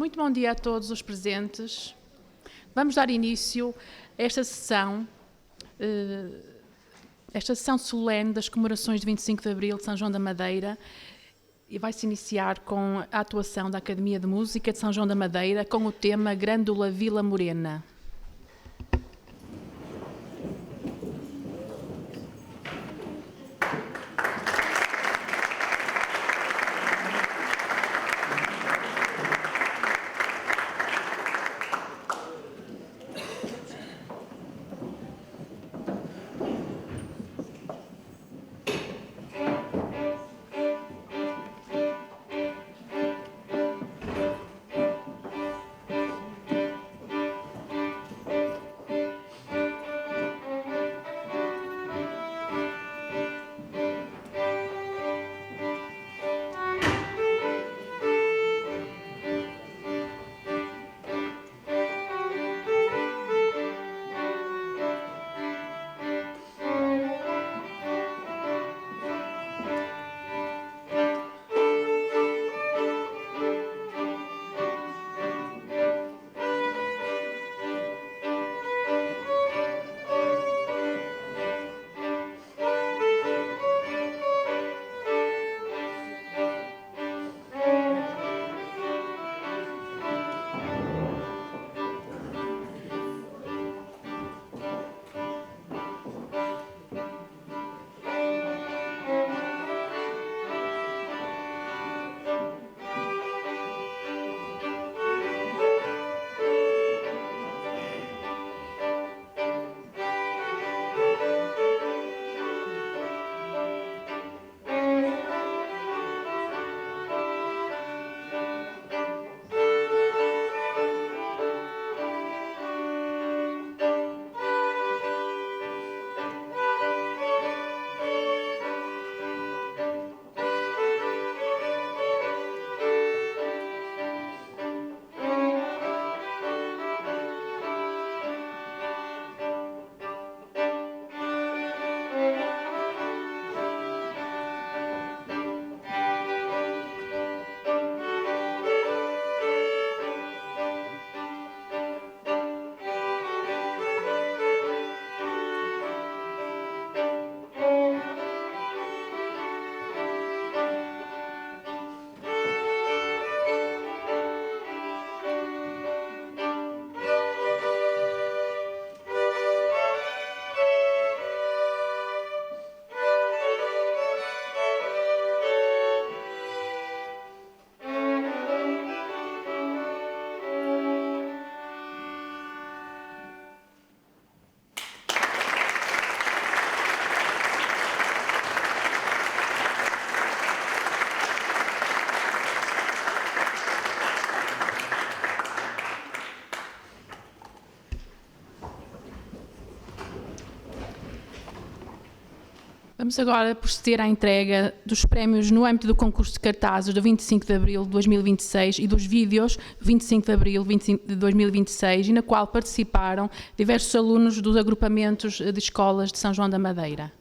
Muito bom dia a todos os presentes. Vamos dar início a esta sessão solene das comemorações de 25 de Abril de São João da Madeira, e vai-se iniciar com a atuação da Academia de Música de São João da Madeira com o tema Grândola Vila Morena. Vamos agora proceder à entrega dos prémios no âmbito do concurso de cartazes do 25 de Abril de 2026 e dos vídeos 25 de Abril de 2026, e na qual participaram diversos alunos dos agrupamentos de escolas de São João da Madeira.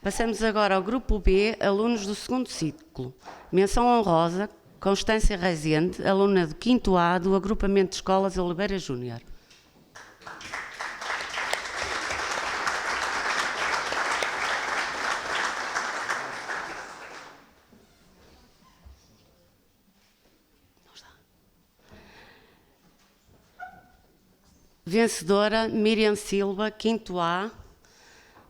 Passamos agora ao grupo B, alunos do segundo ciclo. Menção honrosa, Constância Rezende, aluna do 5º A do agrupamento de escolas Oliveira Júnior. Vencedora, Miriam Silva, 5º A,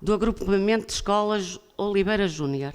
do agrupamento de escolas Oliveira Júnior.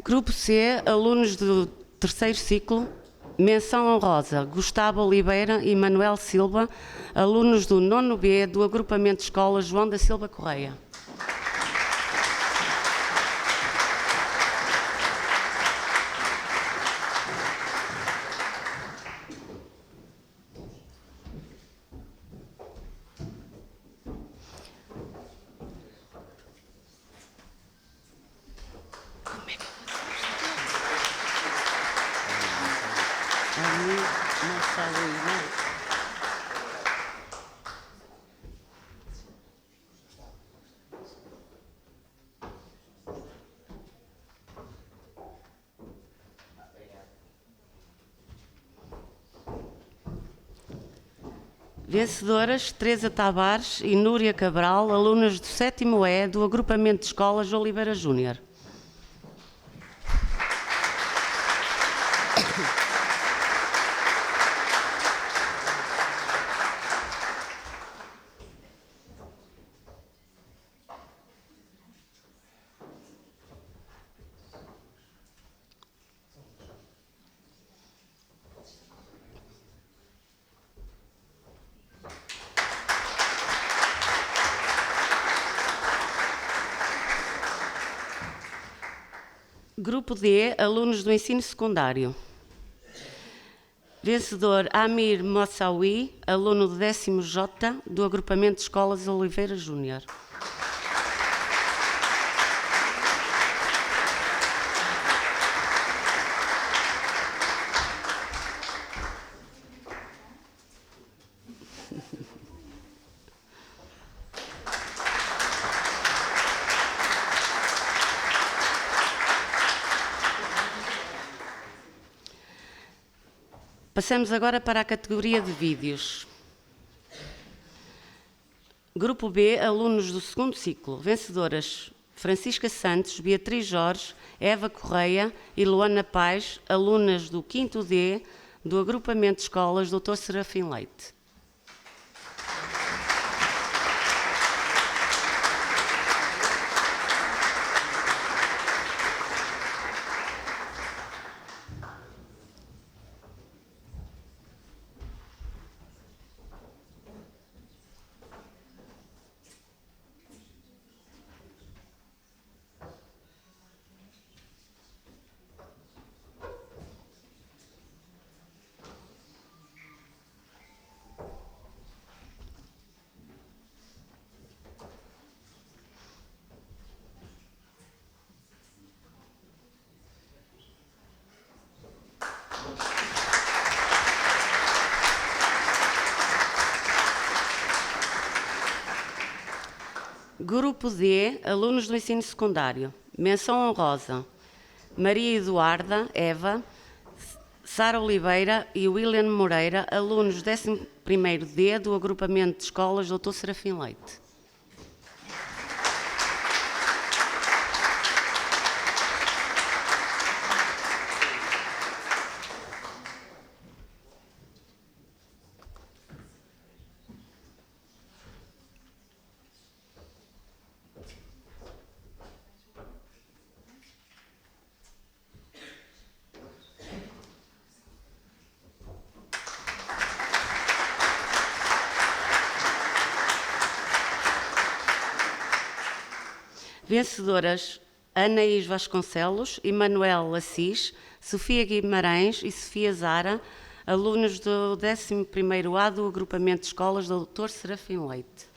Grupo C, alunos do 3º ciclo, menção honrosa, Gustavo Oliveira e Manuel Silva, alunos do 9º B do agrupamento de escolas João da Silva Correia. Vencedoras, Teresa Tavares e Núria Cabral, alunas do 7º E do agrupamento de escolas Oliveira Júnior. Grupo D, alunos do ensino secundário. Vencedor, Amir Moussaoui, aluno do 10º J do agrupamento de escolas Oliveira Júnior. Passamos agora para a categoria de vídeos. Grupo B, alunos do 2º ciclo. Vencedoras, Francisca Santos, Beatriz Jorge, Eva Correia e Luana Paz, alunas do 5º D do agrupamento de escolas Dr. Serafim Leite. Grupo D, alunos do ensino secundário. Menção honrosa, Maria Eduarda, Eva, Sara Oliveira e William Moreira, alunos do 11º D do agrupamento de escolas Dr. Serafim Leite. Vencedoras: Anaís Vasconcelos, Emanuel Assis, Sofia Guimarães e Sofia Zara, alunos do 11º A do agrupamento de escolas do Dr. Serafim Leite.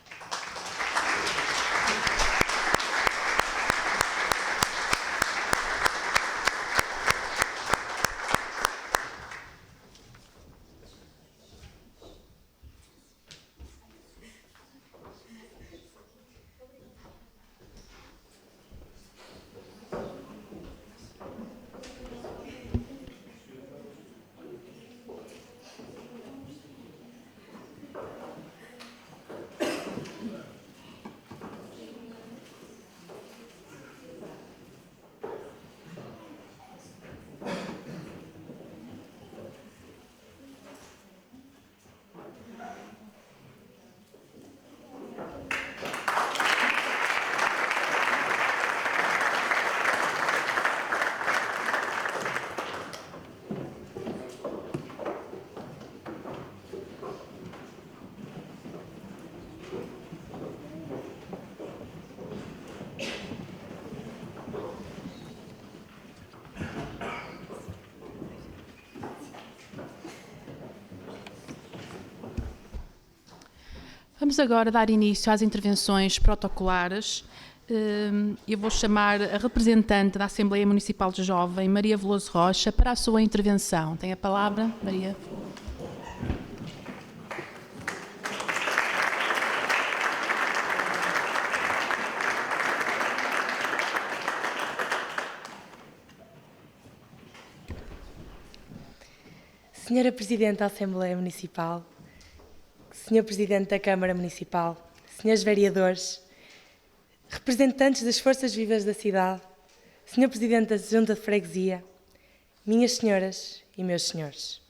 Vamos agora dar início às intervenções protocolares. Eu vou chamar a representante da Assembleia Municipal de Jovem, Maria Veloso Rocha, para a sua intervenção. Tem a palavra, Maria. Senhora Presidente da Assembleia Municipal, Senhor Presidente da Câmara Municipal, Senhores Vereadores, representantes das Forças Vivas da cidade, Senhor Presidente da Junta de Freguesia, minhas senhoras e meus senhores.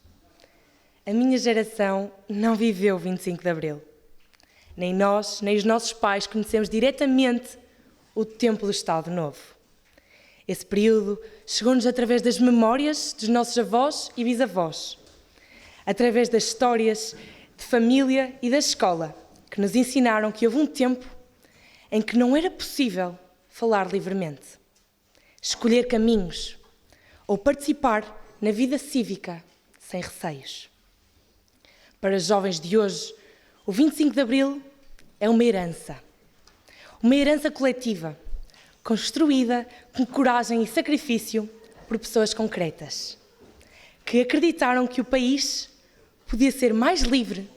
A minha geração não viveu o 25 de Abril. Nem nós, nem os nossos pais conhecemos diretamente o tempo do Estado Novo. Esse período chegou-nos através das memórias dos nossos avós e bisavós, através das histórias de família e da escola, que nos ensinaram que houve um tempo em que não era possível falar livremente, escolher caminhos ou participar na vida cívica sem receios. Para os jovens de hoje, o 25 de Abril é uma herança coletiva, construída com coragem e sacrifício por pessoas concretas, que acreditaram que o país podia ser mais livre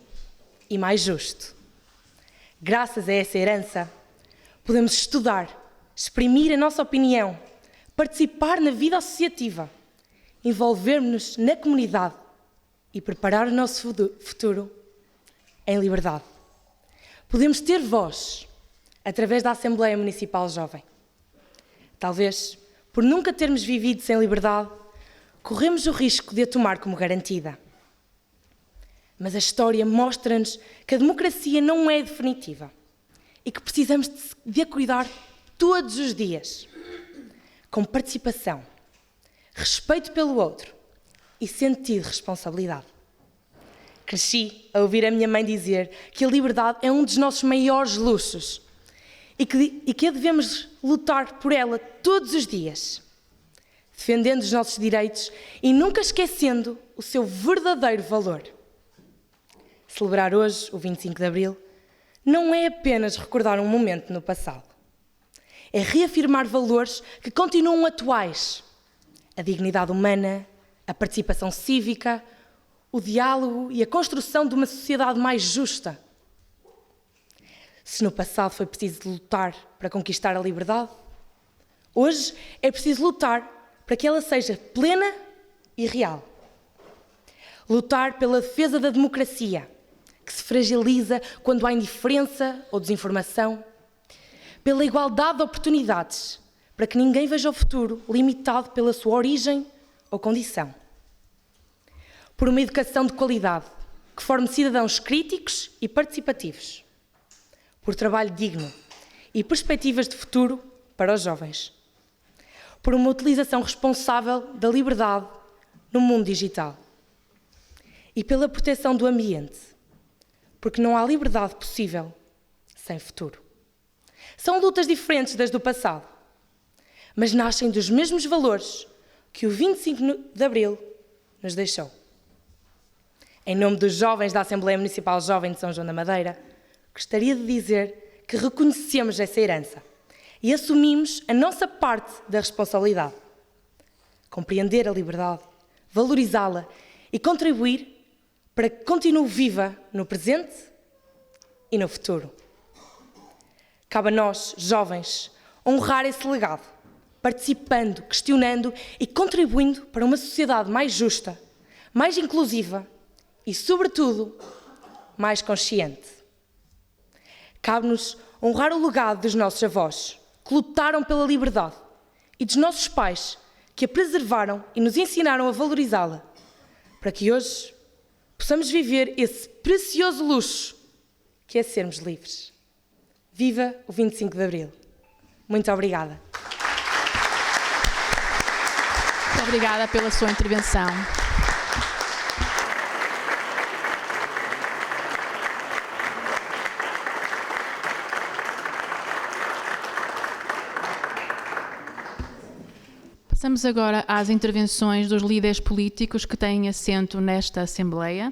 e mais justo. Graças a essa herança, podemos estudar, exprimir a nossa opinião, participar na vida associativa, envolver-nos na comunidade e preparar o nosso futuro em liberdade. Podemos ter voz através da Assembleia Municipal Jovem. Talvez, por nunca termos vivido sem liberdade, corremos o risco de a tomar como garantida. Mas a história mostra-nos que a democracia não é definitiva e que precisamos de a cuidar todos os dias, com participação, respeito pelo outro e sentido de responsabilidade. Cresci a ouvir a minha mãe dizer que a liberdade é um dos nossos maiores luxos e que devemos lutar por ela todos os dias, defendendo os nossos direitos e nunca esquecendo o seu verdadeiro valor. Celebrar hoje, o 25 de Abril, não é apenas recordar um momento no passado. É reafirmar valores que continuam atuais. A dignidade humana, a participação cívica, o diálogo e a construção de uma sociedade mais justa. Se no passado foi preciso lutar para conquistar a liberdade, hoje é preciso lutar para que ela seja plena e real. Lutar pela defesa da democracia, que se fragiliza quando há indiferença ou desinformação, pela igualdade de oportunidades, para que ninguém veja o futuro limitado pela sua origem ou condição. Por uma educação de qualidade, que forme cidadãos críticos e participativos. Por trabalho digno e perspectivas de futuro para os jovens. Por uma utilização responsável da liberdade no mundo digital. E pela proteção do ambiente, porque não há liberdade possível sem futuro. São lutas diferentes das do passado, mas nascem dos mesmos valores que o 25 de Abril nos deixou. Em nome dos jovens da Assembleia Municipal Jovem de São João da Madeira, gostaria de dizer que reconhecemos essa herança e assumimos a nossa parte da responsabilidade. Compreender a liberdade, valorizá-la e contribuir para que continue viva no presente e no futuro. Cabe a nós, jovens, honrar esse legado, participando, questionando e contribuindo para uma sociedade mais justa, mais inclusiva e, sobretudo, mais consciente. Cabe-nos honrar o legado dos nossos avós, que lutaram pela liberdade, e dos nossos pais, que a preservaram e nos ensinaram a valorizá-la, para que hoje possamos viver esse precioso luxo que é sermos livres. Viva o 25 de Abril. Muito obrigada. Muito obrigada pela sua intervenção. Passamos agora às intervenções dos líderes políticos que têm assento nesta Assembleia.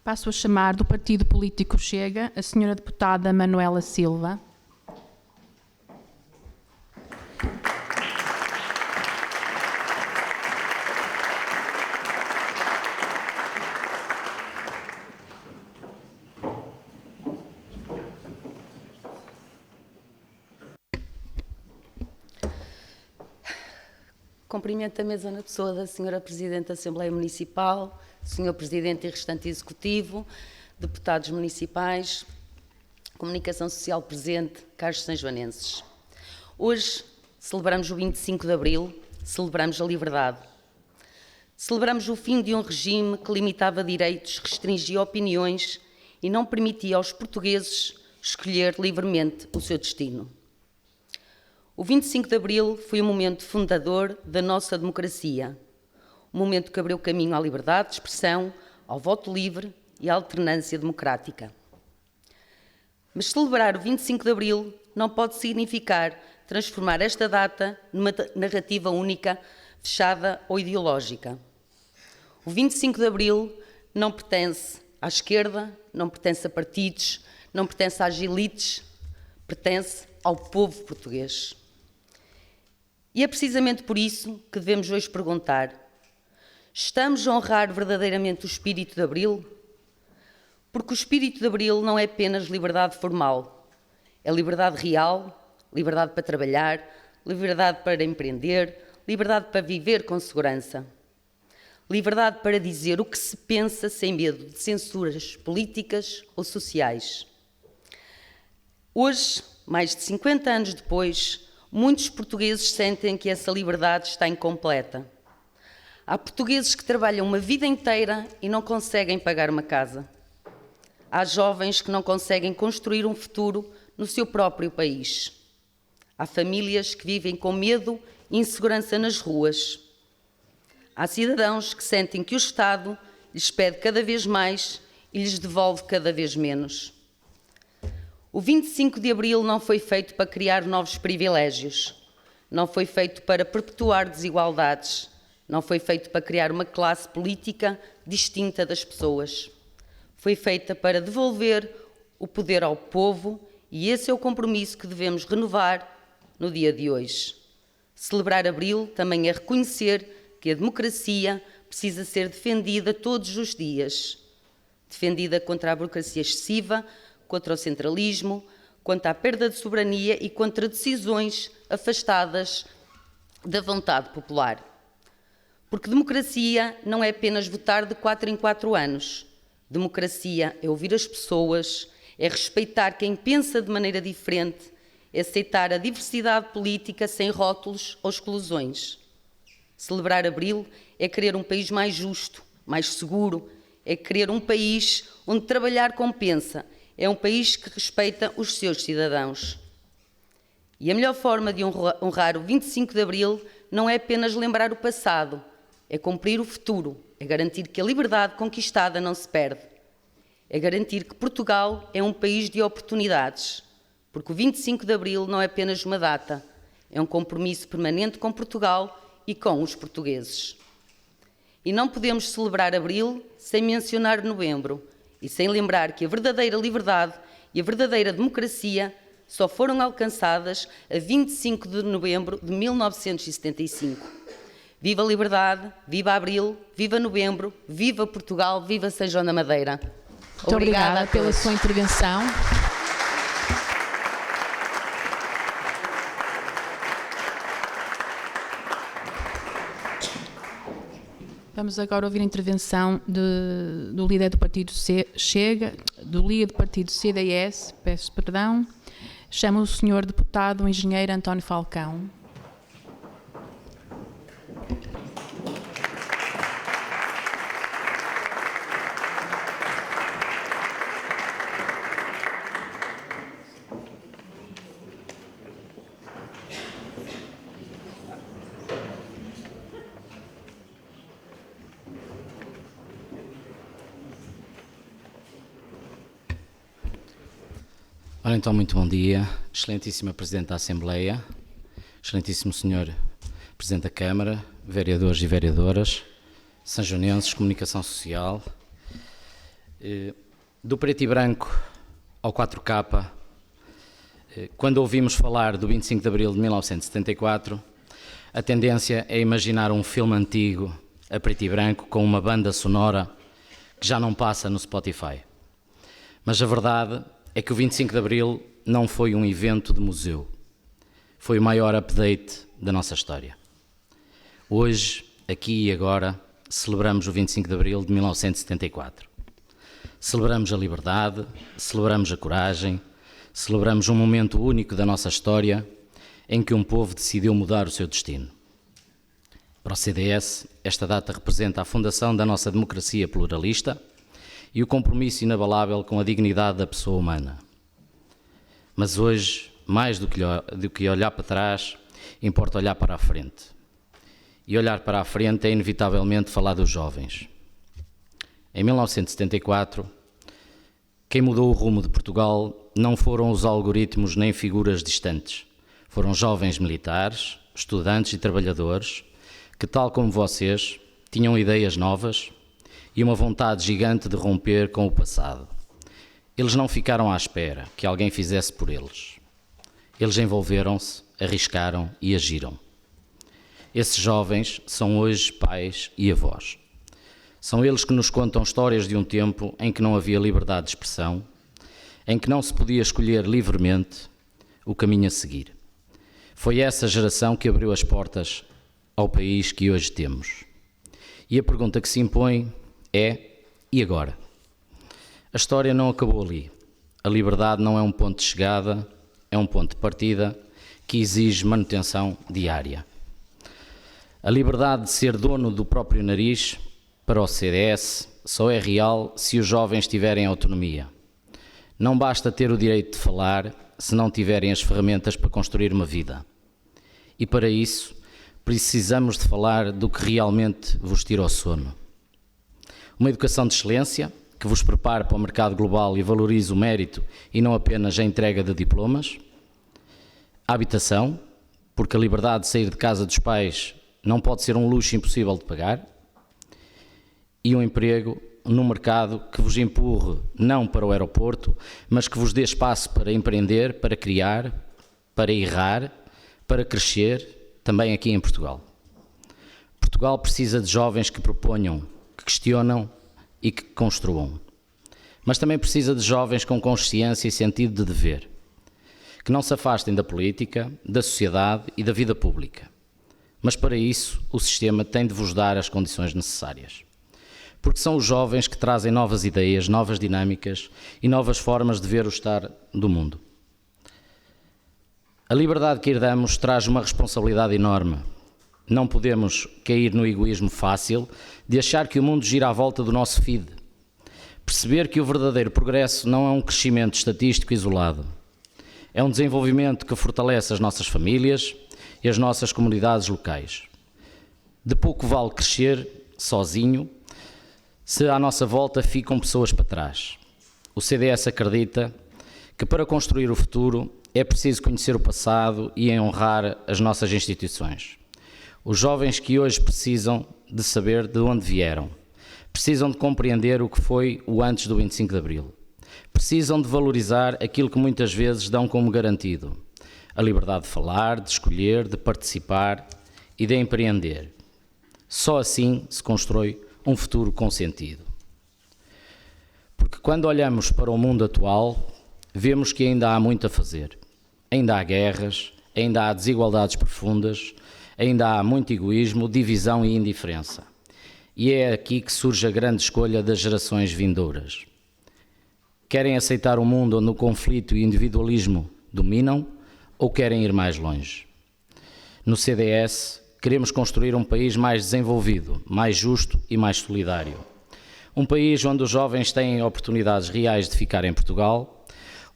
Passo a chamar do Partido Político Chega a senhora deputada Manuela Silva. Cumprimento a mesa na pessoa da Sra. Presidente da Assembleia Municipal, Sr. Presidente e restante Executivo, deputados municipais, Comunicação Social presente, caros sanjoanenses. Hoje celebramos o 25 de Abril, celebramos a liberdade. Celebramos o fim de um regime que limitava direitos, restringia opiniões e não permitia aos portugueses escolher livremente o seu destino. O 25 de Abril foi um momento fundador da nossa democracia, um momento que abriu caminho à liberdade de expressão, ao voto livre e à alternância democrática. Mas celebrar o 25 de Abril não pode significar transformar esta data numa narrativa única, fechada ou ideológica. O 25 de Abril não pertence à esquerda, não pertence a partidos, não pertence às elites, pertence ao povo português. E é precisamente por isso que devemos hoje perguntar: estamos a honrar verdadeiramente o espírito de Abril? Porque o espírito de Abril não é apenas liberdade formal, é liberdade real, liberdade para trabalhar, liberdade para empreender, liberdade para viver com segurança, liberdade para dizer o que se pensa sem medo de censuras políticas ou sociais. Hoje, mais de 50 anos depois, muitos portugueses sentem que essa liberdade está incompleta. Há portugueses que trabalham uma vida inteira e não conseguem pagar uma casa. Há jovens que não conseguem construir um futuro no seu próprio país. Há famílias que vivem com medo e insegurança nas ruas. Há cidadãos que sentem que o Estado lhes pede cada vez mais e lhes devolve cada vez menos. O 25 de Abril não foi feito para criar novos privilégios, não foi feito para perpetuar desigualdades, não foi feito para criar uma classe política distinta das pessoas. Foi feita para devolver o poder ao povo e esse é o compromisso que devemos renovar no dia de hoje. Celebrar Abril também é reconhecer que a democracia precisa ser defendida todos os dias. Defendida contra a burocracia excessiva, contra o centralismo, contra a perda de soberania e contra decisões afastadas da vontade popular. Porque democracia não é apenas votar de 4 em 4 anos. Democracia é ouvir as pessoas, é respeitar quem pensa de maneira diferente, é aceitar a diversidade política sem rótulos ou exclusões. Celebrar Abril é querer um país mais justo, mais seguro, é querer um país onde trabalhar compensa, é um país que respeita os seus cidadãos. E a melhor forma de honrar o 25 de Abril não é apenas lembrar o passado, é cumprir o futuro, é garantir que a liberdade conquistada não se perde, é garantir que Portugal é um país de oportunidades, porque o 25 de Abril não é apenas uma data, é um compromisso permanente com Portugal e com os portugueses. E não podemos celebrar Abril sem mencionar Novembro e sem lembrar que a verdadeira liberdade e a verdadeira democracia só foram alcançadas a 25 de Novembro de 1975. Viva a liberdade, viva Abril, viva Novembro, viva Portugal, viva São João da Madeira. Muito obrigada pela sua intervenção. Vamos agora ouvir a intervenção do líder do partido Chega, do líder do partido CDS, peço perdão. Chamo o senhor deputado, o engenheiro António Falcão. Ora, então, muito bom dia, excelentíssima Presidente da Assembleia, excelentíssimo Senhor Presidente da Câmara, vereadores e vereadoras, sanjonenses, comunicação social. Do preto e branco ao 4K, quando ouvimos falar do 25 de Abril de 1974, a tendência é imaginar um filme antigo, a preto e branco, com uma banda sonora que já não passa no Spotify. Mas a verdade é que o 25 de Abril não foi um evento de museu. Foi o maior update da nossa história. Hoje, aqui e agora, celebramos o 25 de Abril de 1974. Celebramos a liberdade, celebramos a coragem, celebramos um momento único da nossa história em que um povo decidiu mudar o seu destino. Para o CDS, esta data representa a fundação da nossa democracia pluralista e o compromisso inabalável com a dignidade da pessoa humana. Mas hoje, mais do que olhar para trás, importa olhar para a frente. E olhar para a frente é inevitavelmente falar dos jovens. Em 1974, quem mudou o rumo de Portugal não foram os algoritmos nem figuras distantes. Foram jovens militares, estudantes e trabalhadores que, tal como vocês, tinham ideias novas e uma vontade gigante de romper com o passado. Eles não ficaram à espera que alguém fizesse por eles. Eles envolveram-se, arriscaram e agiram. Esses jovens são hoje pais e avós. São eles que nos contam histórias de um tempo em que não havia liberdade de expressão, em que não se podia escolher livremente o caminho a seguir. Foi essa geração que abriu as portas ao país que hoje temos. E a pergunta que se impõe é: e agora? A história não acabou ali. A liberdade não é um ponto de chegada, é um ponto de partida que exige manutenção diária. A liberdade de ser dono do próprio nariz, para o CDS, só é real se os jovens tiverem autonomia. Não basta ter o direito de falar se não tiverem as ferramentas para construir uma vida. E para isso, precisamos de falar do que realmente vos tira o sono. Uma educação de excelência que vos prepare para o mercado global e valorize o mérito e não apenas a entrega de diplomas. A habitação, porque a liberdade de sair de casa dos pais não pode ser um luxo impossível de pagar. E um emprego num mercado que vos empurre não para o aeroporto, mas que vos dê espaço para empreender, para criar, para errar, para crescer, também aqui em Portugal. Portugal precisa de jovens que proponham, que questionam e que construam. Mas também precisa de jovens com consciência e sentido de dever, que não se afastem da política, da sociedade e da vida pública. Mas para isso, o sistema tem de vos dar as condições necessárias. Porque são os jovens que trazem novas ideias, novas dinâmicas e novas formas de ver o estar do mundo. A liberdade que herdamos traz uma responsabilidade enorme. Não podemos cair no egoísmo fácil de achar que o mundo gira à volta do nosso feed. Perceber que o verdadeiro progresso não é um crescimento estatístico isolado. É um desenvolvimento que fortalece as nossas famílias e as nossas comunidades locais. De pouco vale crescer sozinho se à nossa volta ficam pessoas para trás. O CDS acredita que para construir o futuro é preciso conhecer o passado e honrar as nossas instituições. Os jovens que hoje precisam de saber de onde vieram, precisam de compreender o que foi o antes do 25 de Abril, precisam de valorizar aquilo que muitas vezes dão como garantido, a liberdade de falar, de escolher, de participar e de empreender. Só assim se constrói um futuro com sentido. Porque quando olhamos para o mundo atual, vemos que ainda há muito a fazer. Ainda há guerras, ainda há desigualdades profundas, ainda há muito egoísmo, divisão e indiferença. E é aqui que surge a grande escolha das gerações vindouras. Querem aceitar um mundo onde o conflito e o individualismo dominam ou querem ir mais longe? No CDS, queremos construir um país mais desenvolvido, mais justo e mais solidário. Um país onde os jovens têm oportunidades reais de ficar em Portugal,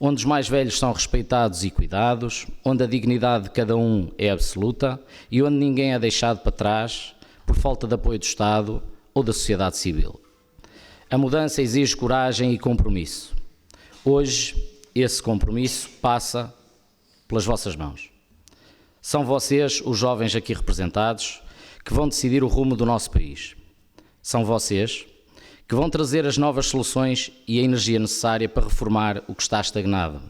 onde os mais velhos são respeitados e cuidados, onde a dignidade de cada um é absoluta e onde ninguém é deixado para trás por falta de apoio do Estado ou da sociedade civil. A mudança exige coragem e compromisso. Hoje, esse compromisso passa pelas vossas mãos. São vocês, os jovens aqui representados, que vão decidir o rumo do nosso país. São vocês que vão trazer as novas soluções e a energia necessária para reformar o que está estagnado.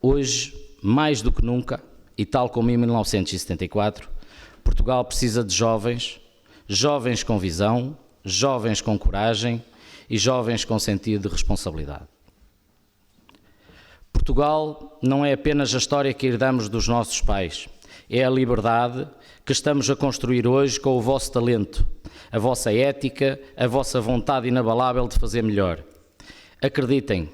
Hoje, mais do que nunca, e tal como em 1974, Portugal precisa de jovens, jovens com visão, jovens com coragem e jovens com sentido de responsabilidade. Portugal não é apenas a história que herdamos dos nossos pais, é a liberdade que estamos a construir hoje com o vosso talento, a vossa ética, a vossa vontade inabalável de fazer melhor. Acreditem,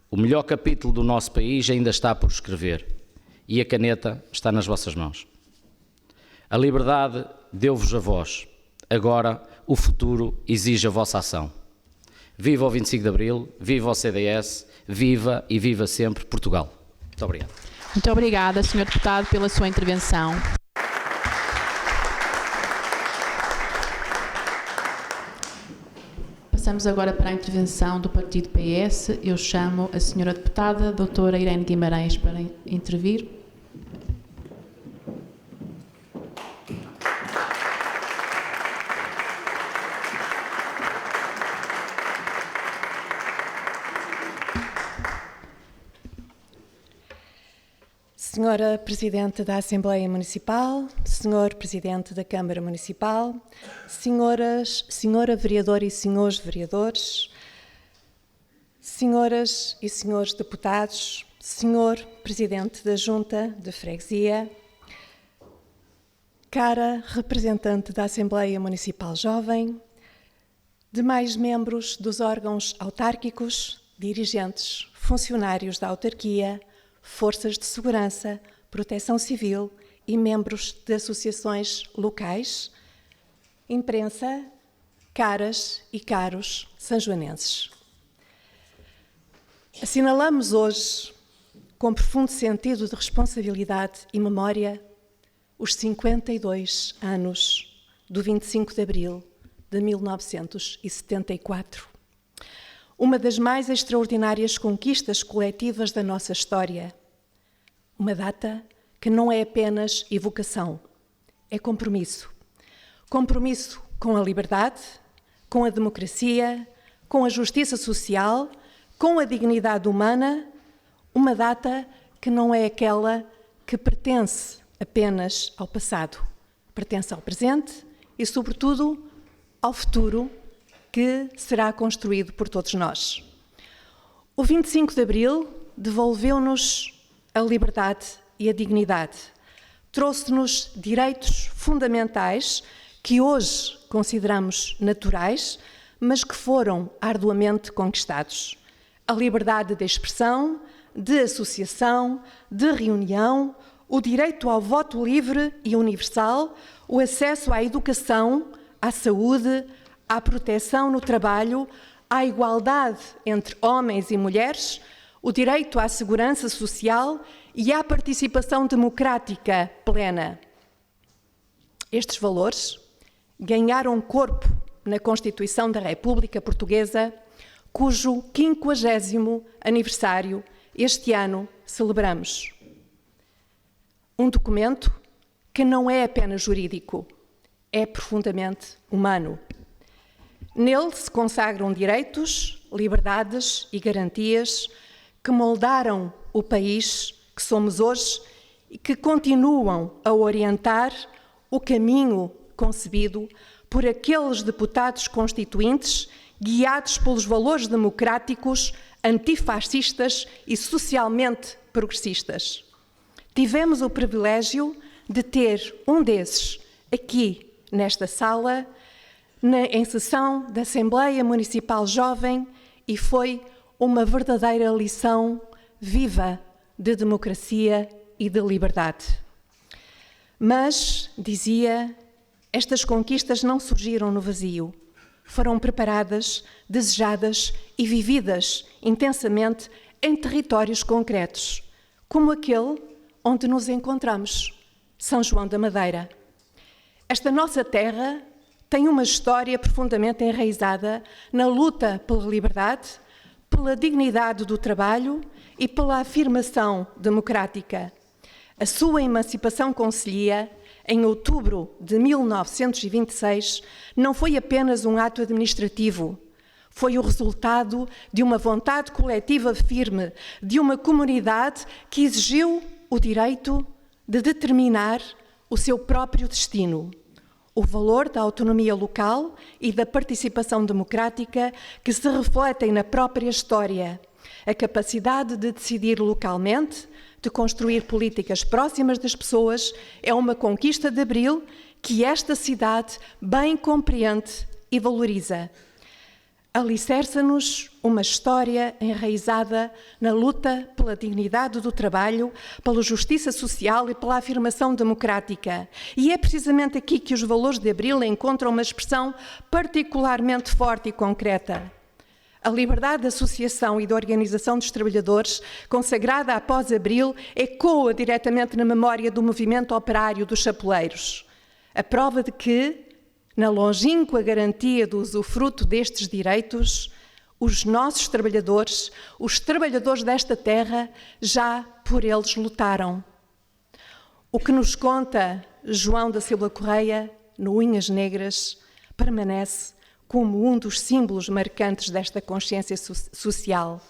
o melhor capítulo do nosso país ainda está por escrever e a caneta está nas vossas mãos. A liberdade deu-vos a voz, agora o futuro exige a vossa ação. Viva o 25 de Abril, viva o CDS, viva e viva sempre Portugal. Muito obrigado. Muito obrigada, Sr. Deputado, pela sua intervenção. Passamos agora para a intervenção do Partido PS. Eu chamo a Sra. Deputada doutora Irene Guimarães para intervir. Senhora Presidente da Assembleia Municipal, Senhor Presidente da Câmara Municipal, Senhora Vereadora e Senhores Vereadores, Senhoras e Senhores Deputados, Senhor Presidente da Junta de Freguesia, cara representante da Assembleia Municipal Jovem, demais membros dos órgãos autárquicos, dirigentes, funcionários da autarquia, forças de segurança, proteção civil e membros de associações locais, imprensa, caras e caros sanjoanenses. Assinalamos hoje, com profundo sentido de responsabilidade e memória, os 52 anos do 25 de Abril de 1974. Uma das mais extraordinárias conquistas coletivas da nossa história. Uma data que não é apenas evocação, é compromisso. Compromisso com a liberdade, com a democracia, com a justiça social, com a dignidade humana, uma data que não é aquela que pertence apenas ao passado, pertence ao presente e, sobretudo, ao futuro que será construído por todos nós. O 25 de Abril devolveu-nos a liberdade e a dignidade, trouxe-nos direitos fundamentais que hoje consideramos naturais, mas que foram arduamente conquistados. A liberdade de expressão, de associação, de reunião, o direito ao voto livre e universal, o acesso à educação, à saúde, à proteção no trabalho, à igualdade entre homens e mulheres, o direito à segurança social e à participação democrática plena. Estes valores ganharam corpo na Constituição da República Portuguesa, cujo 50º aniversário este ano celebramos. um documento que não é apenas jurídico, é profundamente humano. Nele se consagram direitos, liberdades e garantias que moldaram o país que somos hoje e que continuam a orientar o caminho concebido por aqueles deputados constituintes guiados pelos valores democráticos, antifascistas e socialmente progressistas. Tivemos o privilégio de ter um desses aqui nesta sala, em sessão da Assembleia Municipal Jovem, e foi uma verdadeira lição viva de democracia e de liberdade. Mas, dizia, estas conquistas não surgiram no vazio. Foram preparadas, desejadas e vividas intensamente em territórios concretos, como aquele onde nos encontramos, São João da Madeira. Esta nossa terra tem uma história profundamente enraizada na luta pela liberdade, pela dignidade do trabalho e pela afirmação democrática. A sua emancipação concelhia, em outubro de 1926, não foi apenas um ato administrativo, foi o resultado de uma vontade coletiva firme, de uma comunidade que exigiu o direito de determinar o seu próprio destino. O valor da autonomia local e da participação democrática que se refletem na própria história, a capacidade de decidir localmente, de construir políticas próximas das pessoas, é uma conquista de Abril que esta cidade bem compreende e valoriza. Alicerça-nos uma história enraizada na luta pela dignidade do trabalho, pela justiça social e pela afirmação democrática. E é precisamente aqui que os valores de Abril encontram uma expressão particularmente forte e concreta. A liberdade de associação e de organização dos trabalhadores, consagrada após Abril, ecoa diretamente na memória do movimento operário dos chapeleiros. A prova de que, na longínqua garantia do usufruto destes direitos, os nossos trabalhadores, os trabalhadores desta terra, já por eles lutaram. O que nos conta João da Silva Correia, no Unhas Negras, permanece como um dos símbolos marcantes desta consciência social.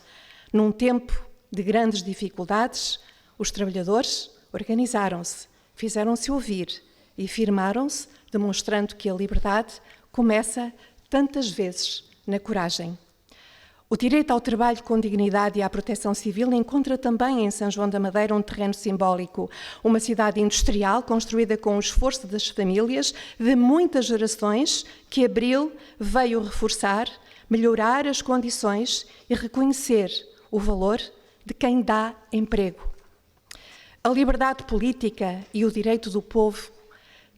Num tempo de grandes dificuldades, os trabalhadores organizaram-se, fizeram-se ouvir e firmaram-se, demonstrando que a liberdade começa tantas vezes na coragem. O direito ao trabalho com dignidade e à proteção civil encontra também em São João da Madeira um terreno simbólico, uma cidade industrial construída com o esforço das famílias de muitas gerações que Abril veio reforçar, melhorar as condições e reconhecer o valor de quem dá emprego. A liberdade política e o direito do povo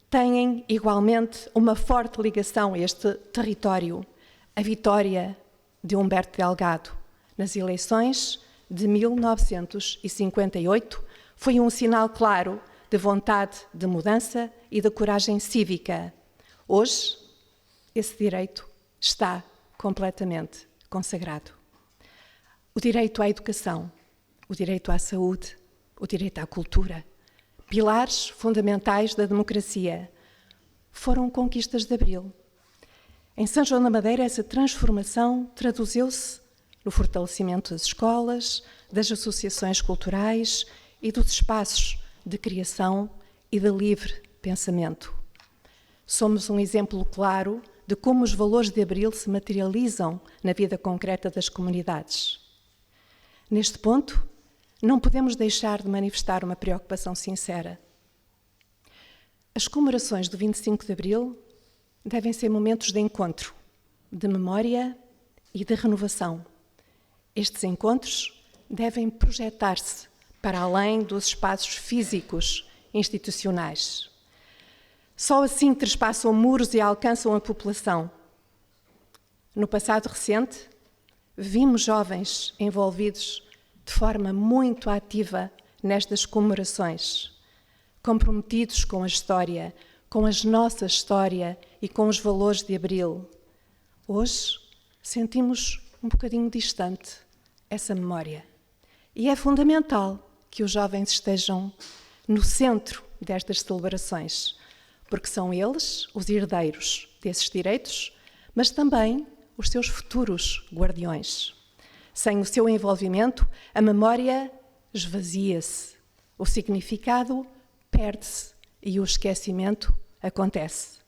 têm igualmente uma forte ligação a este território. A vitória de Humberto Delgado nas eleições de 1958 foi um sinal claro de vontade de mudança e de coragem cívica. Hoje, esse direito está completamente consagrado. O direito à educação, o direito à saúde, o direito à cultura, pilares fundamentais da democracia, foram conquistas de Abril. Em São João da Madeira, essa transformação traduziu-se no fortalecimento das escolas, das associações culturais e dos espaços de criação e de livre pensamento. Somos um exemplo claro de como os valores de Abril se materializam na vida concreta das comunidades. Neste ponto, não podemos deixar de manifestar uma preocupação sincera. As comemorações do 25 de Abril devem ser momentos de encontro, de memória e de renovação. Estes encontros devem projetar-se para além dos espaços físicos institucionais. Só assim trespassam muros e alcançam a população. No passado recente, vimos jovens envolvidos de forma muito ativa nestas comemorações, comprometidos com a história, com a nossa história e com os valores de Abril. Hoje, sentimos um bocadinho distante essa memória. E é fundamental que os jovens estejam no centro destas celebrações, porque são eles os herdeiros desses direitos, mas também os seus futuros guardiões. Sem o seu envolvimento, a memória esvazia-se, o significado perde-se e o esquecimento acontece.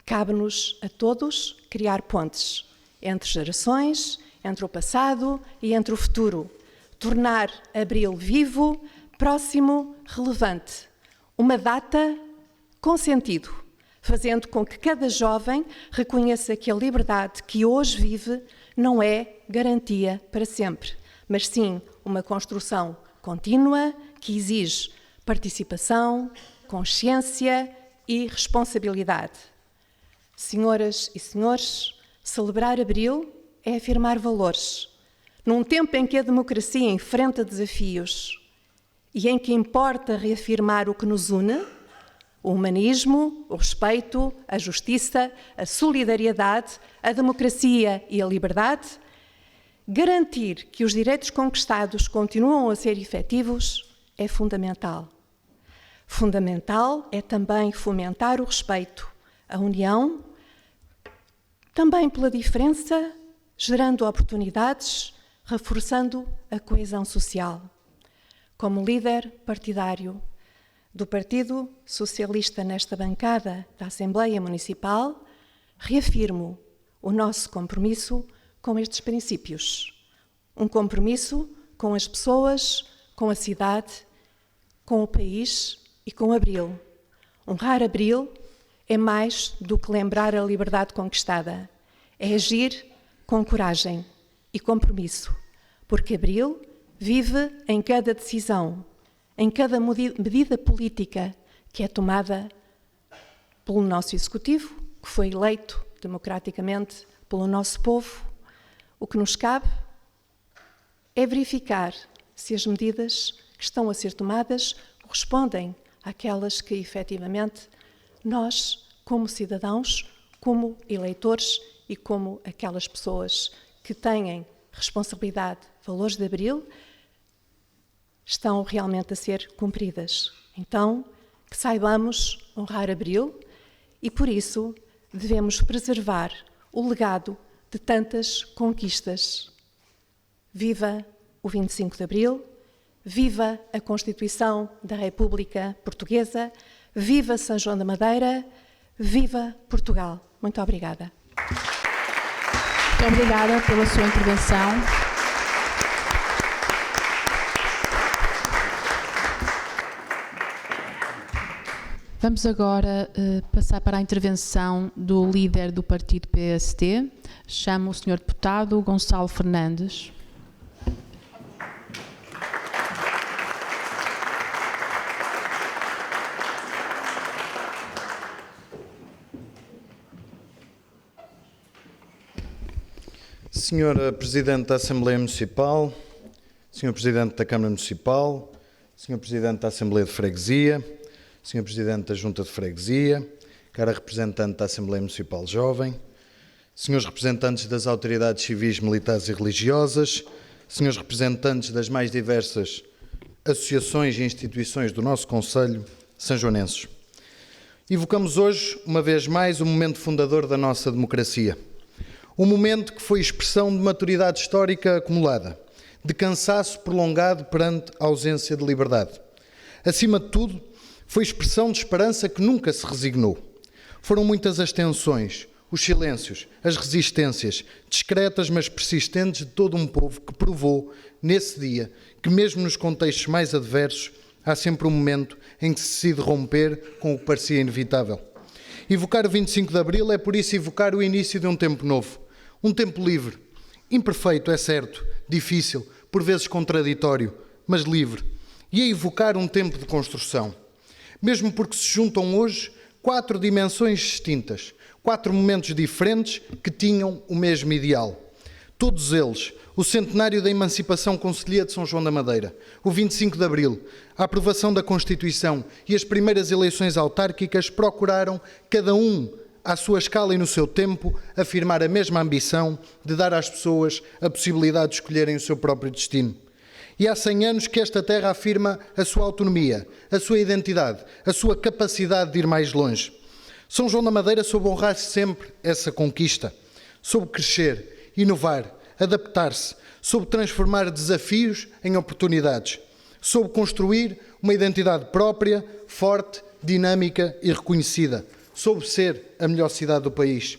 Cabe-nos a todos criar pontes entre gerações, entre o passado e entre o futuro, tornar Abril vivo, próximo, relevante, uma data com sentido, fazendo com que cada jovem reconheça que a liberdade que hoje vive não é garantia para sempre, mas sim uma construção contínua que exige participação, consciência e responsabilidade. Senhoras e senhores, celebrar Abril é afirmar valores. Num tempo em que a democracia enfrenta desafios e em que importa reafirmar o que nos une, o humanismo, o respeito, a justiça, a solidariedade, a democracia e a liberdade, garantir que os direitos conquistados continuam a ser efetivos é fundamental. Fundamental é também fomentar o respeito, a união, também pela diferença, gerando oportunidades, reforçando a coesão social. Como líder partidário do Partido Socialista nesta bancada da Assembleia Municipal, reafirmo o nosso compromisso com estes princípios. Um compromisso com as pessoas, com a cidade, com o país e com Abril. Honrar Abril é mais do que lembrar a liberdade conquistada. É agir com coragem e compromisso, porque Abril vive em cada decisão, em cada medida política que é tomada pelo nosso Executivo, que foi eleito democraticamente pelo nosso povo. O que nos cabe é verificar se as medidas que estão a ser tomadas correspondem àquelas que, efetivamente, nós, como cidadãos, como eleitores e como aquelas pessoas que têm responsabilidade, valores de Abril, estão realmente a ser cumpridas. Então, que saibamos honrar Abril e, por isso, devemos preservar o legado de tantas conquistas. Viva o 25 de Abril, viva a Constituição da República Portuguesa, viva São João da Madeira, viva Portugal. Muito obrigada. Muito obrigada pela sua intervenção. Vamos agora passar para a intervenção do líder do partido PSD. Chamo o Sr. Deputado Gonçalo Fernandes. Senhora Presidente da Assembleia Municipal, Senhor Presidente da Câmara Municipal, Senhor Presidente da Assembleia de Freguesia, Senhor Presidente da Junta de Freguesia, cara representante da Assembleia Municipal Jovem, Senhores representantes das autoridades civis, militares e religiosas, Senhores representantes das mais diversas associações e instituições do nosso Conselho sanjoanenses. Evocamos hoje, uma vez mais, o momento fundador da nossa democracia. Um momento que foi expressão de maturidade histórica acumulada, de cansaço prolongado perante a ausência de liberdade. Acima de tudo, foi expressão de esperança que nunca se resignou. Foram muitas as tensões, os silêncios, as resistências, discretas mas persistentes de todo um povo que provou, nesse dia, que mesmo nos contextos mais adversos, há sempre um momento em que se decide romper com o que parecia inevitável. Evocar o 25 de Abril é, por isso, evocar o início de um tempo novo. Um tempo livre, imperfeito, é certo, difícil, por vezes contraditório, mas livre. E é evocar um tempo de construção. Mesmo porque se juntam hoje 4 dimensões distintas, 4 momentos diferentes que tinham o mesmo ideal. Todos eles, o centenário da emancipação concelhia de São João da Madeira, o 25 de Abril, a aprovação da Constituição e as primeiras eleições autárquicas procuraram, cada um à sua escala e no seu tempo, afirmar a mesma ambição de dar às pessoas a possibilidade de escolherem o seu próprio destino. E há 100 anos que esta terra afirma a sua autonomia, a sua identidade, a sua capacidade de ir mais longe. São João da Madeira soube honrar sempre essa conquista, soube crescer, inovar, adaptar-se, soube transformar desafios em oportunidades, soube construir uma identidade própria, forte, dinâmica e reconhecida, soube ser a melhor cidade do país.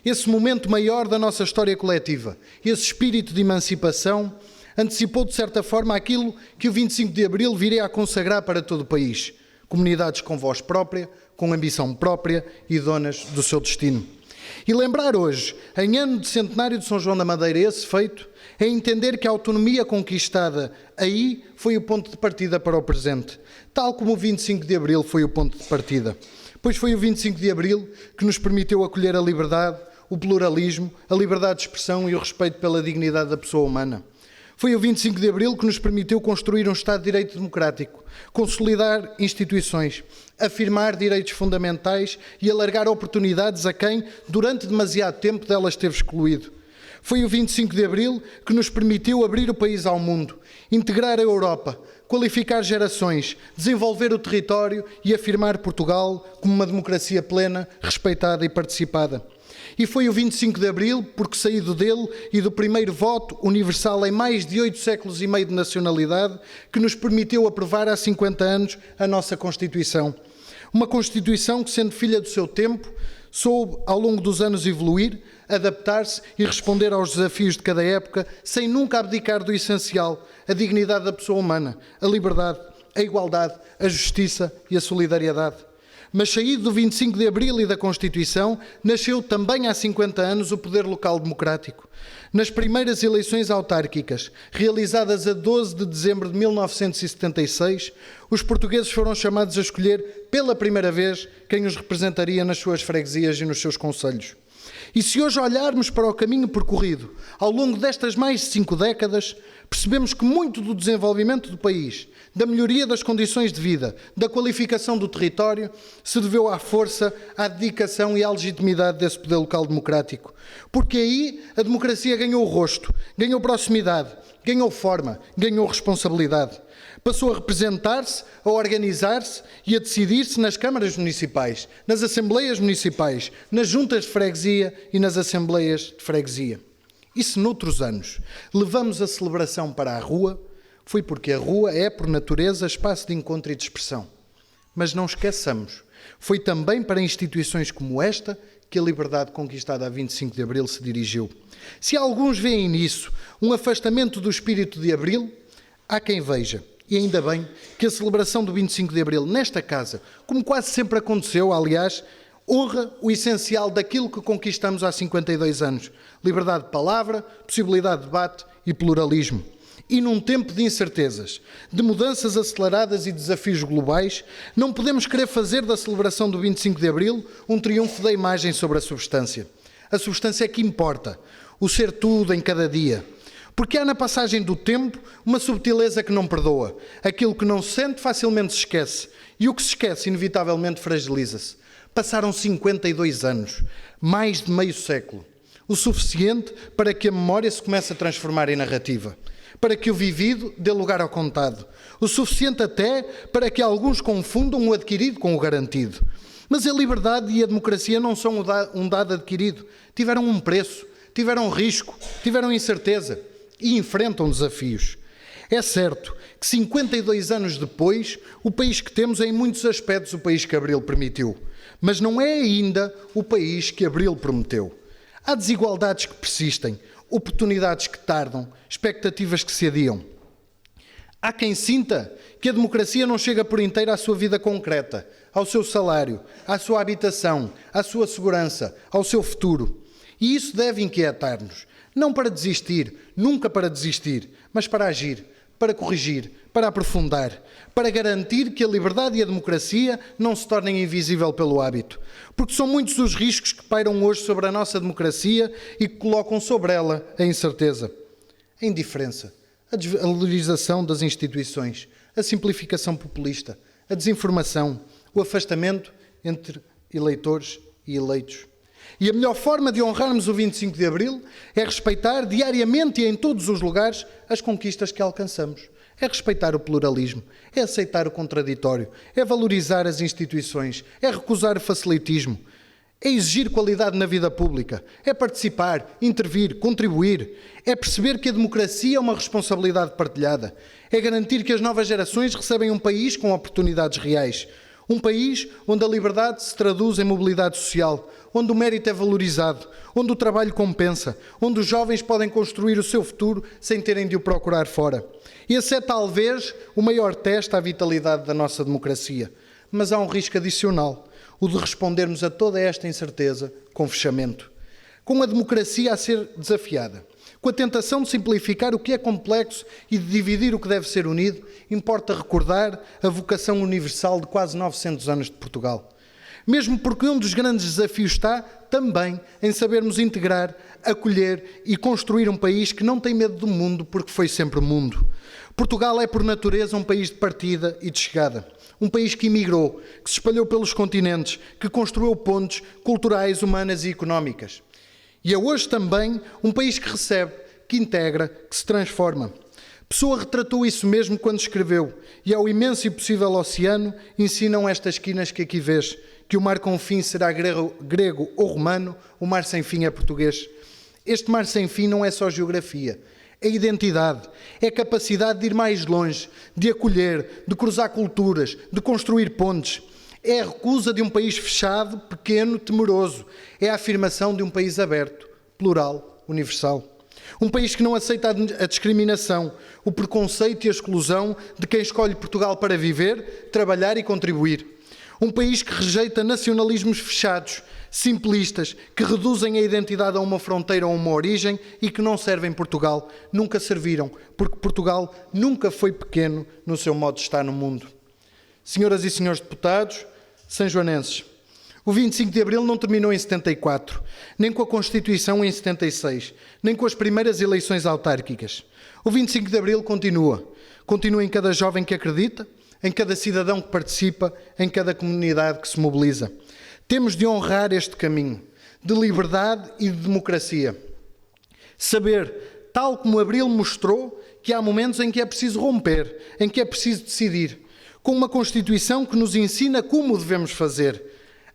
Esse momento maior da nossa história coletiva, esse espírito de emancipação, antecipou de certa forma aquilo que o 25 de Abril viria a consagrar para todo o país. Comunidades com voz própria, com ambição própria e donas do seu destino. E lembrar hoje, em ano de centenário de São João da Madeira, esse feito, é entender que a autonomia conquistada aí foi o ponto de partida para o presente, tal como o 25 de Abril foi o ponto de partida. Pois foi o 25 de Abril que nos permitiu acolher a liberdade, o pluralismo, a liberdade de expressão e o respeito pela dignidade da pessoa humana. Foi o 25 de Abril que nos permitiu construir um Estado de Direito democrático, consolidar instituições, afirmar direitos fundamentais e alargar oportunidades a quem, durante demasiado tempo, delas esteve excluído. Foi o 25 de Abril que nos permitiu abrir o país ao mundo, integrar a Europa, qualificar gerações, desenvolver o território e afirmar Portugal como uma democracia plena, respeitada e participada. E foi o 25 de Abril, porque saído dele e do primeiro voto universal em mais de 8 séculos e meio de nacionalidade, que nos permitiu aprovar há 50 anos a nossa Constituição. Uma Constituição que, sendo filha do seu tempo, soube ao longo dos anos evoluir, adaptar-se e responder aos desafios de cada época, sem nunca abdicar do essencial, a dignidade da pessoa humana, a liberdade, a igualdade, a justiça e a solidariedade. Mas saído do 25 de Abril e da Constituição, nasceu também há 50 anos o poder local democrático. Nas primeiras eleições autárquicas, realizadas a 12 de dezembro de 1976, os portugueses foram chamados a escolher pela primeira vez quem os representaria nas suas freguesias e nos seus concelhos. E se hoje olharmos para o caminho percorrido ao longo destas mais de 5 décadas, percebemos que muito do desenvolvimento do país, da melhoria das condições de vida, da qualificação do território, se deveu à força, à dedicação e à legitimidade desse poder local democrático. Porque aí a democracia ganhou rosto, ganhou proximidade, ganhou forma, ganhou responsabilidade. Passou a representar-se, a organizar-se e a decidir-se nas câmaras municipais, nas assembleias municipais, nas juntas de freguesia e nas assembleias de freguesia. E se noutros anos levamos a celebração para a rua, foi porque a rua é, por natureza, espaço de encontro e de expressão. Mas não esqueçamos, foi também para instituições como esta que a liberdade conquistada a 25 de Abril se dirigiu. Se alguns veem nisso um afastamento do espírito de Abril, há quem veja, e ainda bem, que a celebração do 25 de Abril nesta casa, como quase sempre aconteceu, aliás, honra o essencial daquilo que conquistamos há 52 anos. Liberdade de palavra, possibilidade de debate e pluralismo. E num tempo de incertezas, de mudanças aceleradas e desafios globais, não podemos querer fazer da celebração do 25 de Abril um triunfo da imagem sobre a substância. A substância é que importa, o ser tudo em cada dia. Porque há na passagem do tempo uma subtileza que não perdoa. Aquilo que não se sente facilmente se esquece. E o que se esquece, inevitavelmente, fragiliza-se. Passaram 52 anos, mais de meio século. O suficiente para que a memória se comece a transformar em narrativa. Para que o vivido dê lugar ao contado. O suficiente até para que alguns confundam o adquirido com o garantido. Mas a liberdade e a democracia não são um dado adquirido. Tiveram um preço, tiveram risco, tiveram incerteza e enfrentam desafios. É certo que 52 anos depois, o país que temos é em muitos aspectos o país que Abril permitiu. Mas não é ainda o país que Abril prometeu. Há desigualdades que persistem, oportunidades que tardam, expectativas que se adiam. Há quem sinta que a democracia não chega por inteiro à sua vida concreta, ao seu salário, à sua habitação, à sua segurança, ao seu futuro. E isso deve inquietar-nos. Não para desistir, nunca para desistir, mas para agir, para corrigir, para aprofundar, para garantir que a liberdade e a democracia não se tornem invisível pelo hábito. Porque são muitos os riscos que pairam hoje sobre a nossa democracia e que colocam sobre ela a incerteza. A indiferença, a desvalorização das instituições, a simplificação populista, a desinformação, o afastamento entre eleitores e eleitos. E a melhor forma de honrarmos o 25 de Abril é respeitar diariamente e em todos os lugares as conquistas que alcançamos. É respeitar o pluralismo, é aceitar o contraditório, é valorizar as instituições, é recusar o facilitismo, é exigir qualidade na vida pública, é participar, intervir, contribuir, é perceber que a democracia é uma responsabilidade partilhada, é garantir que as novas gerações recebem um país com oportunidades reais, um país onde a liberdade se traduz em mobilidade social, onde o mérito é valorizado, onde o trabalho compensa, onde os jovens podem construir o seu futuro sem terem de o procurar fora. Esse é talvez o maior teste à vitalidade da nossa democracia. Mas há um risco adicional, o de respondermos a toda esta incerteza com fechamento. Com a democracia a ser desafiada, com a tentação de simplificar o que é complexo e de dividir o que deve ser unido, importa recordar a vocação universal de quase 900 anos de Portugal. Mesmo porque um dos grandes desafios está também em sabermos integrar, acolher e construir um país que não tem medo do mundo porque foi sempre mundo. Portugal é por natureza um país de partida e de chegada. Um país que emigrou, que se espalhou pelos continentes, que construiu pontes culturais, humanas e económicas. E é hoje também um país que recebe, que integra, que se transforma. Pessoa retratou isso mesmo quando escreveu: e ao imenso e possível oceano ensinam estas esquinas que aqui vês, que o mar com fim será grego ou romano, o mar sem fim é português. Este mar sem fim não é só geografia, é identidade, é capacidade de ir mais longe, de acolher, de cruzar culturas, de construir pontes. É a recusa de um país fechado, pequeno, temeroso. É a afirmação de um país aberto, plural, universal. Um país que não aceita a discriminação, o preconceito e a exclusão de quem escolhe Portugal para viver, trabalhar e contribuir. Um país que rejeita nacionalismos fechados, simplistas, que reduzem a identidade a uma fronteira ou uma origem e que não servem Portugal, nunca serviram, porque Portugal nunca foi pequeno no seu modo de estar no mundo. Senhoras e senhores deputados, sanjoanenses, o 25 de Abril não terminou em 74, nem com a Constituição em 76, nem com as primeiras eleições autárquicas. O 25 de Abril continua em cada jovem que acredita, em cada cidadão que participa, em cada comunidade que se mobiliza. Temos de honrar este caminho de liberdade e de democracia. Saber, tal como Abril mostrou, que há momentos em que é preciso romper, em que é preciso decidir, com uma Constituição que nos ensina como o devemos fazer,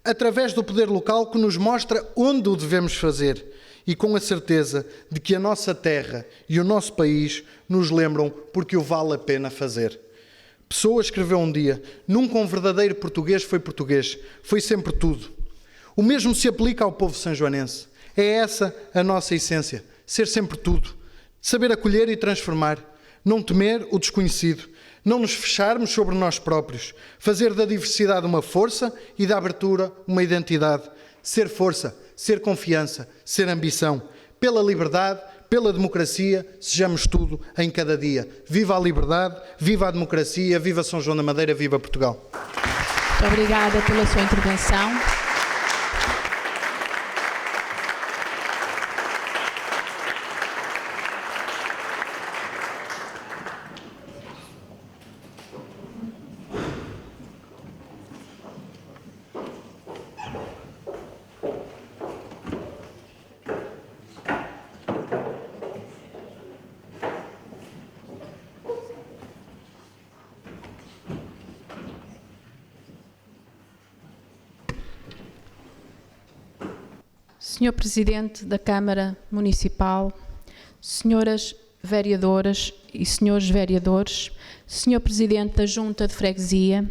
através do poder local que nos mostra onde o devemos fazer e com a certeza de que a nossa terra e o nosso país nos lembram porque o vale a pena fazer. Pessoa escreveu um dia: nunca um verdadeiro português, foi sempre tudo. O mesmo se aplica ao povo sanjoanense. É essa a nossa essência, ser sempre tudo, saber acolher e transformar, não temer o desconhecido, não nos fecharmos sobre nós próprios, fazer da diversidade uma força e da abertura uma identidade, ser força, ser confiança, ser ambição, pela liberdade, pela democracia, sejamos tudo em cada dia. Viva a liberdade, viva a democracia, viva São João da Madeira, viva Portugal. Muito obrigada pela sua intervenção. Senhor Presidente da Câmara Municipal, senhoras vereadoras e senhores vereadores, Senhor Presidente da Junta de Freguesia,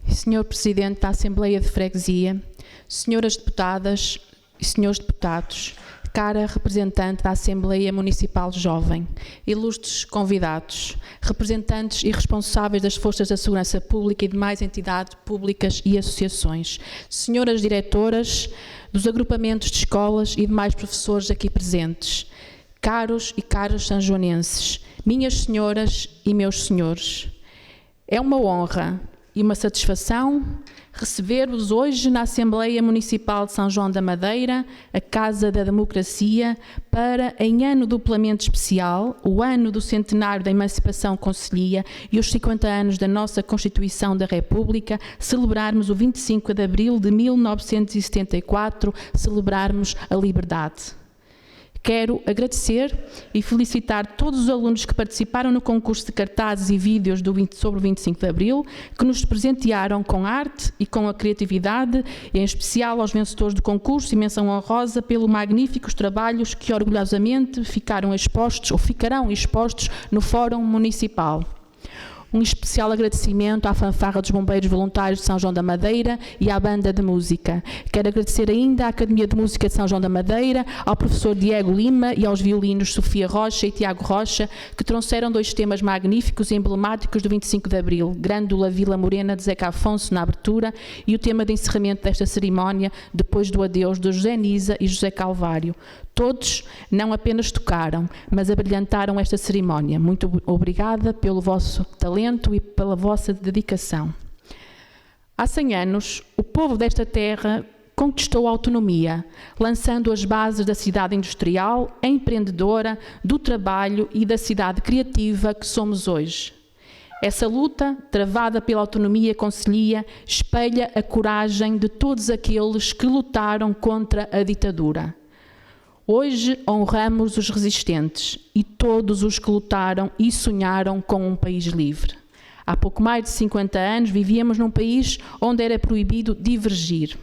Senhor Presidente da Assembleia de Freguesia, senhoras deputadas e senhores deputados, cara representante da Assembleia Municipal Jovem, ilustres convidados, representantes e responsáveis das Forças da Segurança Pública e demais entidades públicas e associações, senhoras diretoras dos agrupamentos de escolas e demais professores aqui presentes, caros e caras sanjoanenses, minhas senhoras e meus senhores. É uma honra e uma satisfação receber-vos hoje na Assembleia Municipal de São João da Madeira, a Casa da Democracia, para, em ano duplamente especial, o ano do centenário da Emancipação Conselhia e os 50 anos da nossa Constituição da República, celebrarmos o 25 de abril de 1974, celebrarmos a liberdade. Quero agradecer e felicitar todos os alunos que participaram no concurso de cartazes e vídeos sobre o 25 de Abril, que nos presentearam com arte e com a criatividade, e em especial aos vencedores do concurso e menção honrosa pelo magníficos trabalhos que orgulhosamente ficarão expostos no Fórum Municipal. Um especial agradecimento à fanfarra dos Bombeiros Voluntários de São João da Madeira e à banda de música. Quero agradecer ainda à Academia de Música de São João da Madeira, ao professor Diego Lima e aos violinos Sofia Rocha e Tiago Rocha, que trouxeram 2 temas magníficos e emblemáticos do 25 de Abril, Grândola Vila Morena de Zeca Afonso na abertura e o tema de encerramento desta cerimónia, depois do adeus de José Nisa e José Calvário. Todos não apenas tocaram, mas abrilhantaram esta cerimónia. Muito obrigada pelo vosso talento e pela vossa dedicação. Há 100 anos, o povo desta terra conquistou a autonomia, lançando as bases da cidade industrial, empreendedora, do trabalho e da cidade criativa que somos hoje. Essa luta, travada pela autonomia concelhia, espelha a coragem de todos aqueles que lutaram contra a ditadura. Hoje honramos os resistentes e todos os que lutaram e sonharam com um país livre. Há pouco mais de 50 anos vivíamos num país onde era proibido divergir.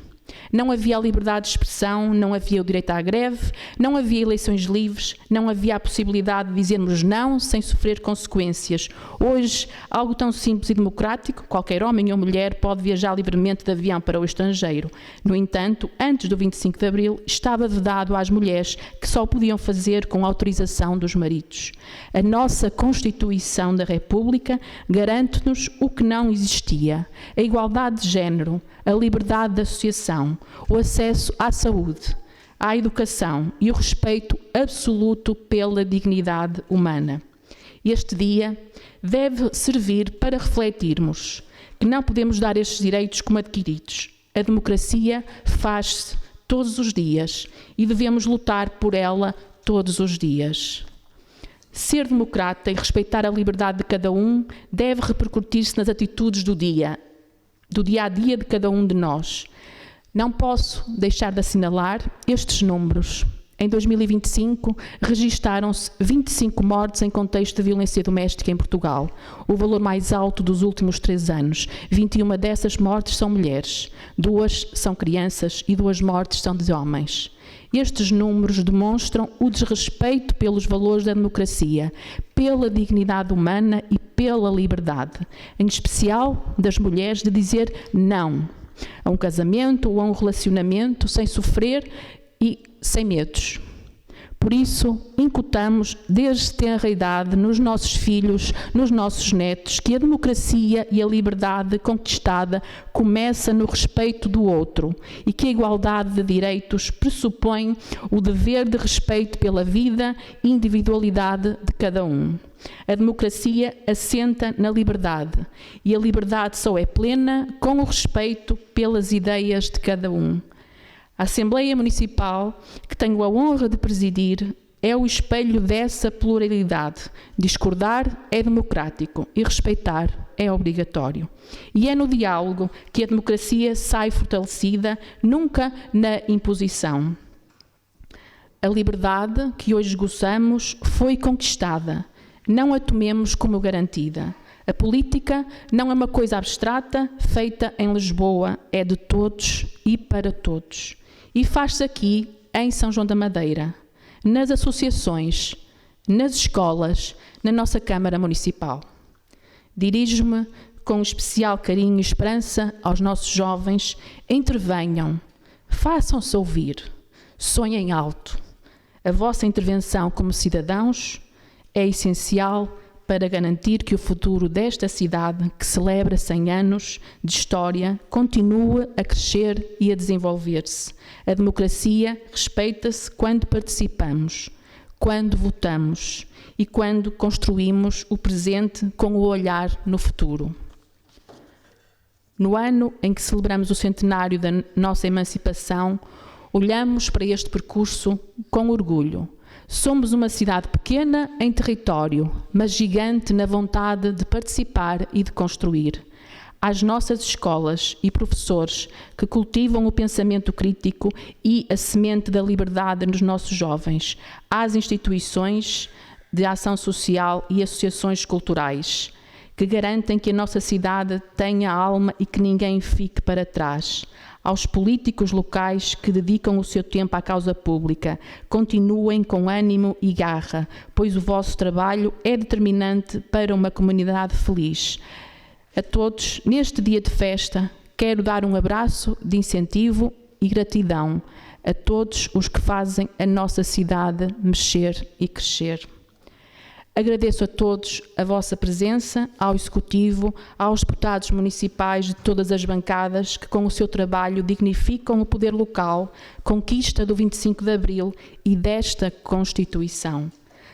Não havia a liberdade de expressão, não havia o direito à greve, não havia eleições livres, não havia a possibilidade de dizermos não sem sofrer consequências. Hoje, algo tão simples e democrático, qualquer homem ou mulher pode viajar livremente de avião para o estrangeiro. No entanto, antes do 25 de Abril, estava vedado às mulheres, que só podiam fazer com autorização dos maridos. A nossa Constituição da República garante-nos o que não existia: a igualdade de género, a liberdade de associação, o acesso à saúde, à educação e o respeito absoluto pela dignidade humana. Este dia deve servir para refletirmos que não podemos dar estes direitos como adquiridos. A democracia faz-se todos os dias e devemos lutar por ela todos os dias. Ser democrata e respeitar a liberdade de cada um deve repercutir-se nas atitudes do dia a dia de cada um de nós. Não posso deixar de assinalar estes números. Em 2025, registaram-se 25 mortes em contexto de violência doméstica em Portugal, o valor mais alto dos últimos 3 anos. 21 dessas mortes são mulheres, 2 são crianças e 2 mortes são de homens. Estes números demonstram o desrespeito pelos valores da democracia, pela dignidade humana e pela liberdade, em especial das mulheres, de dizer não a um casamento ou a um relacionamento sem sofrer e sem medos. Por isso, incutamos desde tenra idade nos nossos filhos, nos nossos netos, que a democracia e a liberdade conquistada começa no respeito do outro e que a igualdade de direitos pressupõe o dever de respeito pela vida e individualidade de cada um. A democracia assenta na liberdade e a liberdade só é plena com o respeito pelas ideias de cada um. A Assembleia Municipal, que tenho a honra de presidir, é o espelho dessa pluralidade. Discordar é democrático e respeitar é obrigatório. E é no diálogo que a democracia sai fortalecida, nunca na imposição. A liberdade que hoje gozamos foi conquistada. Não a tomemos como garantida. A política não é uma coisa abstrata, feita em Lisboa, é de todos e para todos. E faz-se aqui, em São João da Madeira, nas associações, nas escolas, na nossa Câmara Municipal. Dirijo-me com especial carinho e esperança aos nossos jovens: intervenham, façam-se ouvir, sonhem alto. A vossa intervenção como cidadãos é essencial para garantir que o futuro desta cidade, que celebra 100 anos de história, continue a crescer e a desenvolver-se. A democracia respeita-se quando participamos, quando votamos e quando construímos o presente com o olhar no futuro. No ano em que celebramos o centenário da nossa emancipação, olhamos para este percurso com orgulho. Somos uma cidade pequena em território, mas gigante na vontade de participar e de construir. Às nossas escolas e professores que cultivam o pensamento crítico e a semente da liberdade nos nossos jovens, às instituições de ação social e associações culturais, que garantem que a nossa cidade tenha alma e que ninguém fique para trás. Aos políticos locais que dedicam o seu tempo à causa pública, continuem com ânimo e garra, pois o vosso trabalho é determinante para uma comunidade feliz. A todos, neste dia de festa, quero dar um abraço de incentivo e gratidão a todos os que fazem a nossa cidade mexer e crescer. Agradeço a todos a vossa presença, ao Executivo, aos deputados municipais de todas as bancadas que com o seu trabalho dignificam o poder local, conquista do 25 de Abril e desta Constituição.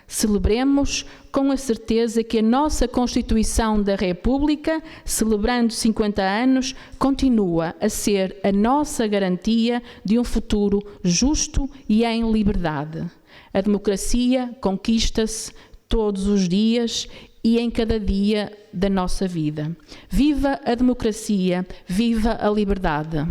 Celebremos com a certeza que a nossa Constituição da República, celebrando 50 anos, continua a ser a nossa garantia de um futuro justo e em liberdade. A democracia conquista-se todos os dias e em cada dia da nossa vida. Viva a democracia, viva a liberdade.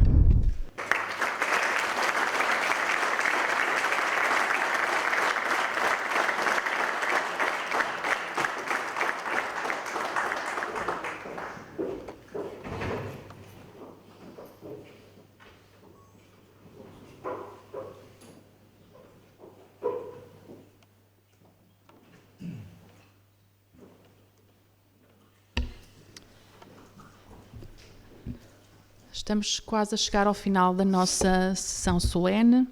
Estamos quase a chegar ao final da nossa sessão solene.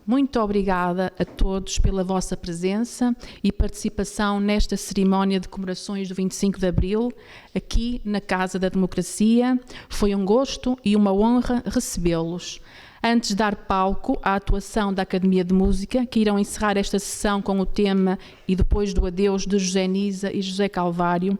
Muito obrigada a todos pela vossa presença e participação nesta cerimónia de comemorações do 25 de Abril, aqui na Casa da Democracia. Foi um gosto e uma honra recebê-los. Antes de dar palco à atuação da Academia de Música, que irão encerrar esta sessão com o tema E Depois do Adeus de José Nisa e José Calvário,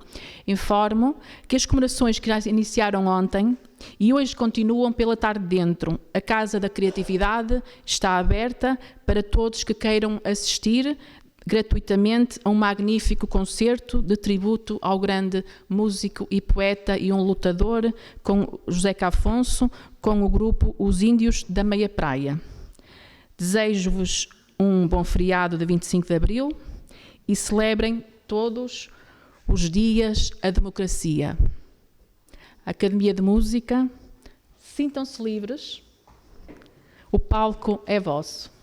informo que as comemorações que já iniciaram ontem e hoje continuam pela tarde dentro. A Casa da Criatividade está aberta para todos que queiram assistir gratuitamente a um magnífico concerto de tributo ao grande músico e poeta e um lutador, com José Cafonso, com o grupo Os Índios da Meia Praia. Desejo-vos um bom feriado de 25 de Abril e celebrem todos os dias a democracia. Academia de Música, sintam-se livres, o palco é vosso.